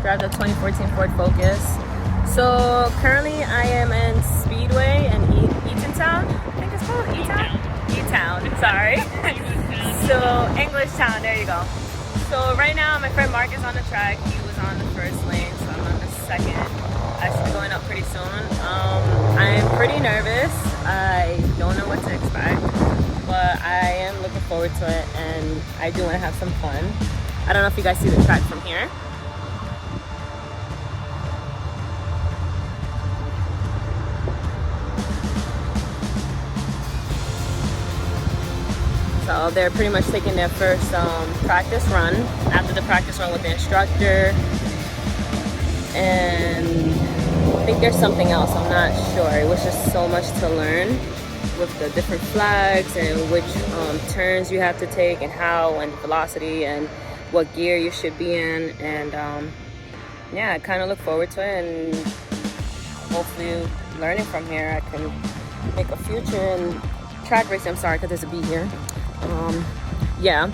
drive the 2014 Ford Focus. So currently I am in Speedway in Eatontown. I think it's called E-Town, sorry. So Englishtown, there you go. So right now my friend Mark is on the track. He was on the first lane, so I'm on the second. I should be going up pretty soon. I'm pretty nervous. I don't know what to expect, but I am looking forward to it, and I do want to have some fun. I don't know if you guys see the track from here. So they're pretty much taking their first practice run after the practice run with the instructor. And I think there's something else, I'm not sure. It was just so much to learn with the different flags and which turns you have to take and how and velocity and what gear you should be in. And yeah, I kind of look forward to it, and hopefully learning from here I can make a future in track racing. I'm sorry because there's a bee here. Yeah.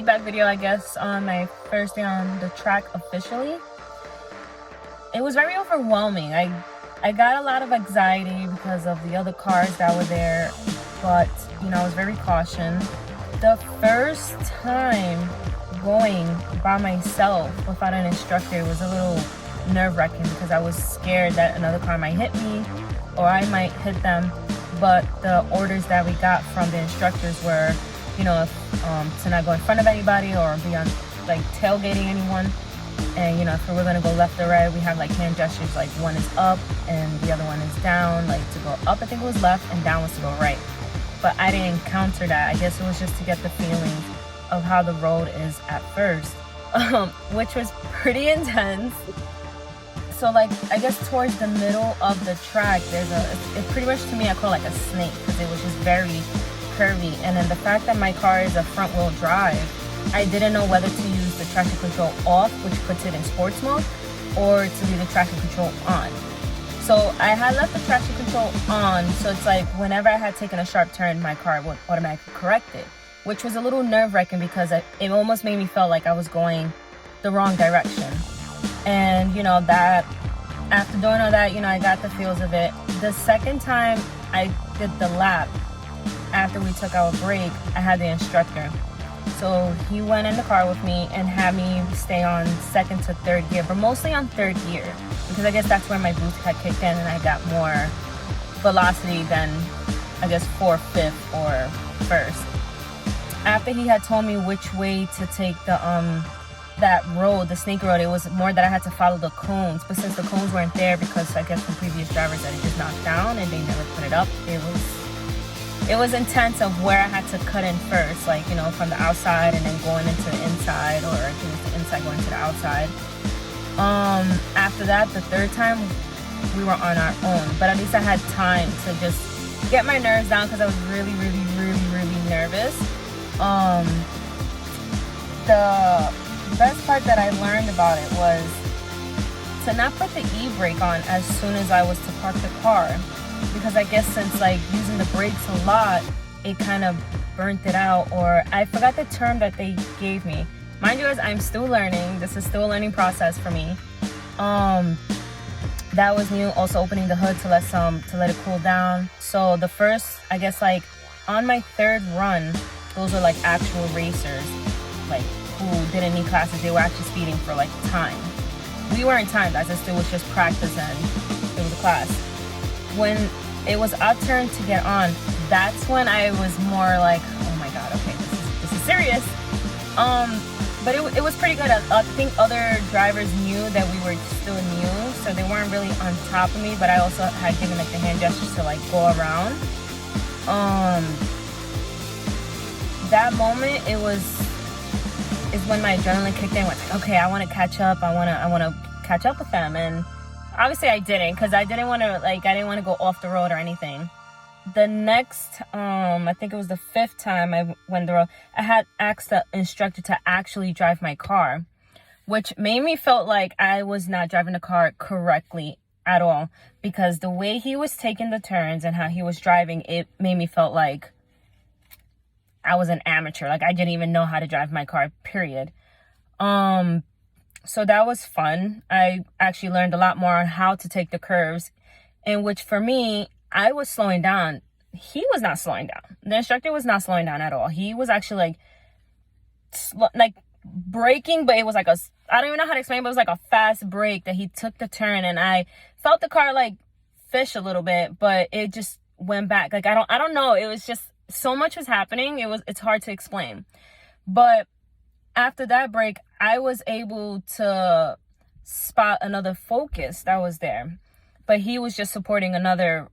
feedback video, I guess, on my first day on the track officially. It was very overwhelming. I got a lot of anxiety because of the other cars that were there, but you know, I was very cautious. The first time going by myself without an instructor was a little nerve-wracking because I was scared that another car might hit me or I might hit them. But the orders that we got from the instructors were, you know, to not go in front of anybody or be on like tailgating anyone. And you know, if we were gonna go left or right, we have like hand gestures, like one is up and the other one is down. Like to go up, I think it was left, and down was to go right. But I didn't encounter that. I guess it was just to get the feeling of how the road is at first, which was pretty intense. So like, I guess towards the middle of the track, it pretty much, to me, I call it like a snake because it was just very curvy. And then the fact that my car is a front wheel drive, I didn't know whether to use the traction control off, which puts it in sports mode, or to leave the traction control on. So I had left the traction control on, so it's like whenever I had taken a sharp turn, my car would automatically correct it, which was a little nerve-wracking because it almost made me feel like I was going the wrong direction. And you know, that after doing all that, you know, I got the feels of it. The second time I did the lap, after we took our break, I had the instructor. So he went in the car with me and had me stay on second to third gear, but mostly on third gear, because I guess that's where my boost had kicked in and I got more velocity than, I guess, fourth, fifth, or first. After he had told me which way to take the that road, the snake road, it was more that I had to follow the cones. But since the cones weren't there, because I guess from previous drivers that it just knocked down and they never put it up, it was intense of where I had to cut in first, like, you know, from the outside and then going into the inside, or I think it's the inside going to the outside. After that, the third time, we were on our own, but at least I had time to just get my nerves down because I was really, really, really, really nervous. The best part that I learned about it was to not put the e-brake on as soon as I was to park the car, because I guess since like using the brakes a lot, it kind of burnt it out, or I forgot the term that they gave me. Mind you, as I'm still learning, this is still a learning process for me. That was new. Also opening the hood to let it cool down. So the first, I guess, like on my third run, those were like actual racers, like who didn't need classes. They were actually speeding for like time. We weren't timed, as it was just practice and it was a class. When it was our turn to get on, that's when I was more like, oh my god, okay, this is serious. But it was pretty good. I think other drivers knew that we were still new, so they weren't really on top of me, but I also had given like the hand gestures to like go around. That moment, is when my adrenaline kicked in. Like, okay, I want to catch up. I want to catch up with them. And obviously I didn't, because I didn't want to go off the road or anything. The next, I think it was the fifth time I went the road, I had asked the instructor to actually drive my car, which made me feel like I was not driving the car correctly at all, because the way he was taking the turns and how he was driving, it made me feel like I was an amateur. Like I didn't even know how to drive my car, period. So that was fun. I actually learned a lot more on how to take the curves, in which for me, I was slowing down. He was not slowing down. The instructor was not slowing down at all. He was actually like braking, but it was like I don't even know how to explain, but it was like a fast brake that he took the turn, and I felt the car like fish a little bit, but it just went back. Like I don't know. It was just so much was happening. It's hard to explain. But after that break, I was able to spot another Focus that was there, but he was just supporting another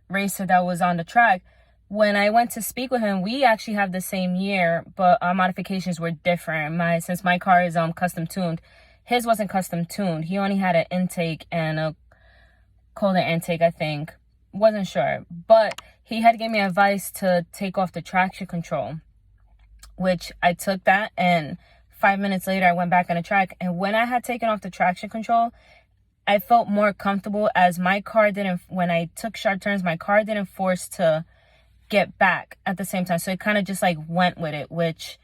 racer that was on the track. When I went to speak with him, we actually have the same year, but our modifications were different. Since my car is custom tuned, his wasn't custom tuned. He only had an intake and a colder intake, I think. Wasn't sure, but he had given me advice to take off the traction control, which I took that, and 5 minutes later I went back on the track. And when I had taken off the traction control, I felt more comfortable, as my car didn't, when I took sharp turns, my car didn't force to get back at the same time. So it kind of just like went with it, which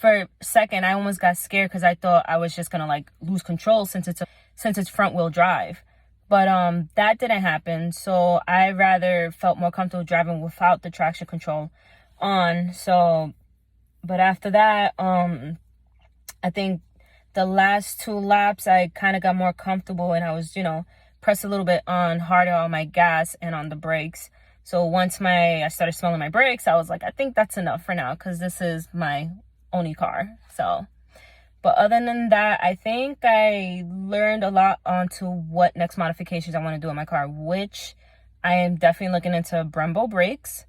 for a second, I almost got scared because I thought I was just gonna like lose control since it's front wheel drive. But that didn't happen. So I rather felt more comfortable driving without the traction control on. So, but after that, I think the last 2 laps, I kind of got more comfortable, and I was, pressed a little bit harder on my gas and on the brakes. So once I started smelling my brakes, I was like, I think that's enough for now, because this is my only car. So, but other than that, I think I learned a lot onto what next modifications I want to do in my car, which I am definitely looking into Brembo brakes,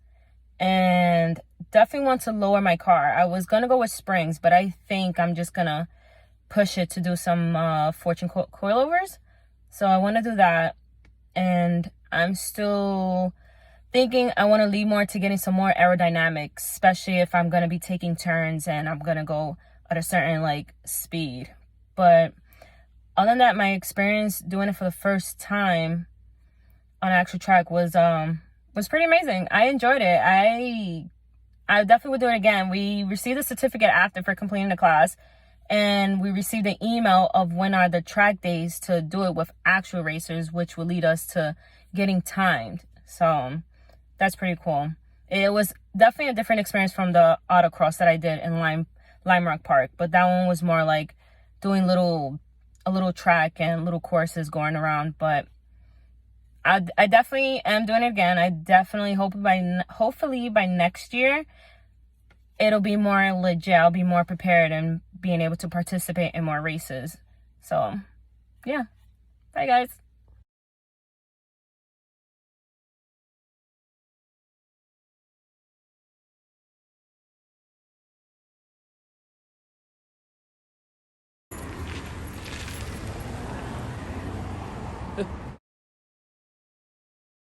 and definitely want to lower my car. I was going to go with springs, but I think I'm just going to push it to do some Fortune coilovers. So I want to do that. And I'm still thinking I want to lean more to getting some more aerodynamics, especially if I'm going to be taking turns and I'm going to go at a certain like speed. But other than that, my experience doing it for the first time on an actual track was pretty amazing. I enjoyed it. I definitely would do it again. We received a certificate after for completing the class, and we received an email of when are the track days to do it with actual racers, which will lead us to getting timed. So that's pretty cool. It was definitely a different experience from the autocross that I did in Lime Rock Park, but that one was more like doing a little track and little courses going around. But I definitely am doing it again. I definitely hopefully by next year it'll be more legit. I'll be more prepared and being able to participate in more races. So yeah, bye guys.